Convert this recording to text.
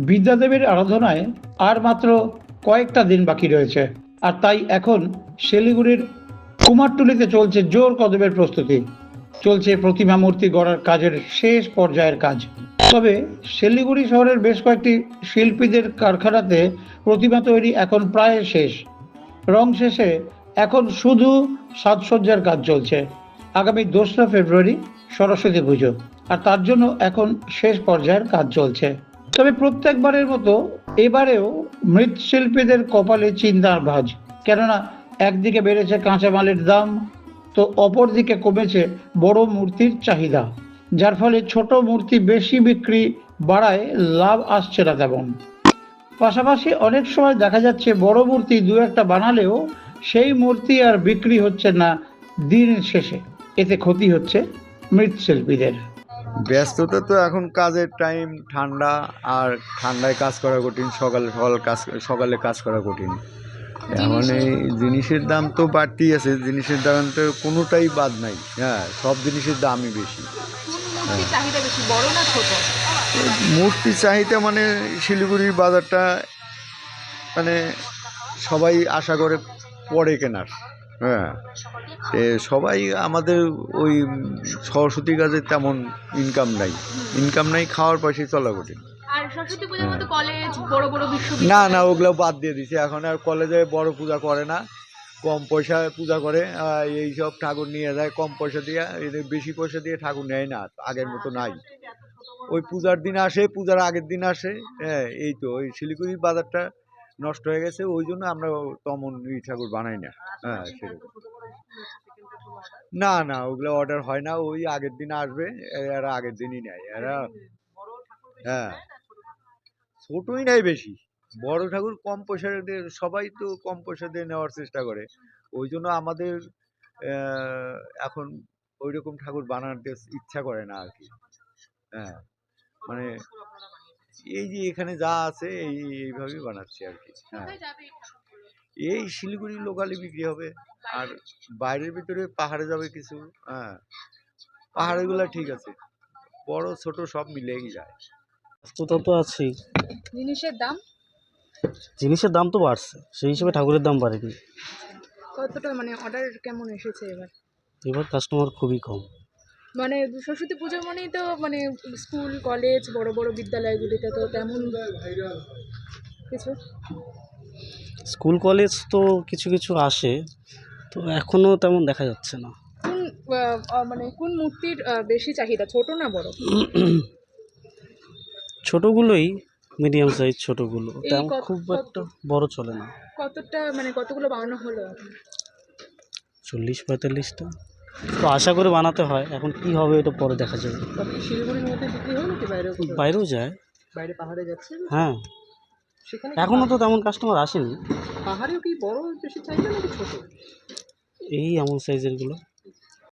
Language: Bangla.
বিদ্যাদেবীর আরাধনায় আর মাত্র কয়েকটা দিন বাকি রয়েছে, আর তাই এখন শিলিগুড়ির কুমারটুলিতে চলছে জোর কদমের প্রস্তুতি। চলছে প্রতিমা মূর্তি গড়ার কাজের শেষ পর্যায়ের কাজ। তবে শিলিগুড়ি শহরের বেশ কয়েকটি শিল্পীদের কারখানাতে প্রতিমা তৈরি এখন প্রায় শেষ। রং শেষে এখন শুধু সাজসজ্জার কাজ চলছে। আগামী 2রা ফেব্রুয়ারি সরস্বতী পুজো, আর তার জন্য এখন শেষ পর্যায়ের কাজ চলছে। তবে প্রত্যেকবারের মতো এবারেও মৃৎশিল্পীদের কপালে চিন্তার ভাঁজ। কেননা একদিকে বেড়েছে কাঁচামালের দাম, তো অপরদিকে কমেছে বড় মূর্তির চাহিদা, যার ফলে ছোট মূর্তি বেশি বিক্রি বাড়ায় লাভ আসছে না তেমন। পাশাপাশি অনেক সময় দেখা যাচ্ছে বড় মূর্তি দু একটা বানালেও সেই মূর্তি আর বিক্রি হচ্ছে না দিন শেষে। এতে ক্ষতি হচ্ছে মৃৎশিল্পীদের। ব্যস্ততা তো এখন কাজের টাইম, ঠান্ডা, আর ঠান্ডায় কাজ করা কঠিন, সকালে কাজ করা কঠিন। এখন এই জিনিসের দাম তো বাড়তেই আছে, জিনিসের দাম তো কোনোটাই বাদ নাই। হ্যাঁ, সব জিনিসের দামই বেশি। মূর্তি চাহিদা মানে শিলিগুড়ির বাজারটা মানে সবাই আশা করে পরে কেনার। হ্যাঁ, সবাই আমাদের ওই সরস্বতী কাজে তেমন ইনকাম নাই, খাওয়ার পয়সায় চলা কঠিন। না না, ওগুলো বাদ দিয়ে দিছে। এখন আর কলেজে বড় পূজা করে না, কম পয়সায় পূজা করে। এইসব ঠাকুর নিয়ে যায় কম পয়সা দিয়ে, এদের বেশি পয়সা দিয়ে ঠাকুর নেয় না, আগের মতো নাই। ওই পূজার দিন আসে, পূজার আগের দিন আসে। হ্যাঁ, এই তো ওই শিলিগুড়ির বাজারটা নষ্ট হয়ে গেছে, ওই জন্য আমরা তেমন এই ঠাকুর বানাই না। হ্যাঁ, সেরকম না না, ওগুলো অর্ডার হয় না, ওই আগের দিন আসবে, এরা আগের দিনই নেয় এরা। হ্যাঁ, ছোটই নেয় বেশি, বড় ঠাকুর কম পয়সা দিয়ে, সবাই তো কম পয়সা দিয়ে নেওয়ার চেষ্টা করে। ওই জন্য আমাদের এখন ওই রকম ঠাকুর বানাতে ইচ্ছা করে না আর কি। হ্যাঁ, মানে এই যে এখানে যা আছে এইভাবেই বানাচ্ছি আর কি। হ্যাঁ, এই শিলিগুড়ি লোকালে বিক্রি হবে, আর বাইরের ভিতরে পাহাড়ে যাবে কিছু। হ্যাঁ, পাহাড়েগুলো ঠিক আছে, বড় ছোট সব মিলেই যায়। ব্যস্ততা তো আছেই। জিনিসের দাম তো বাড়ছে, সেই হিসেবে ঠাকুরের দাম বাড়েনি। কতটা মানে অর্ডার কেমন এসেছে এবার? এবার কাস্টমার খুবই কম। মানে সরস্বতী পুজো মানেই তো মানে স্কুল কলেজ বড় বড় বিদ্যালয়গুলিতে তো তেমন কিছু। স্কুল কলেজ তো কিছু কিছু আসে, তো এখনও তেমন দেখা যাচ্ছে না। কোন মানে কোন মূর্তির বেশি চাহিদা, ছোট না বড়? ছোটোগুলোই, মিডিয়াম সাইজ ছোটোগুলো, তেমন খুব একটা বড় চলে না। কতটা মানে কতগুলো বানানো হলো এখন? 40-45টা তো আশা করে বানাতে হয়, এখন কি হবে এটা পরে দেখা যাবে। শিলিগুড়ির মধ্যে বিক্রি হয় নাকি বাইরেও যায়? বাইরে পাহাড়ে যাচ্ছে? হ্যাঁ, সেখানে এখনও তো তেমন কাস্টমার আসেনি। পাহাড়েও কি বড় বেশি চাহিদা নাকি ছোট? এই এমন সাইজেরগুলো।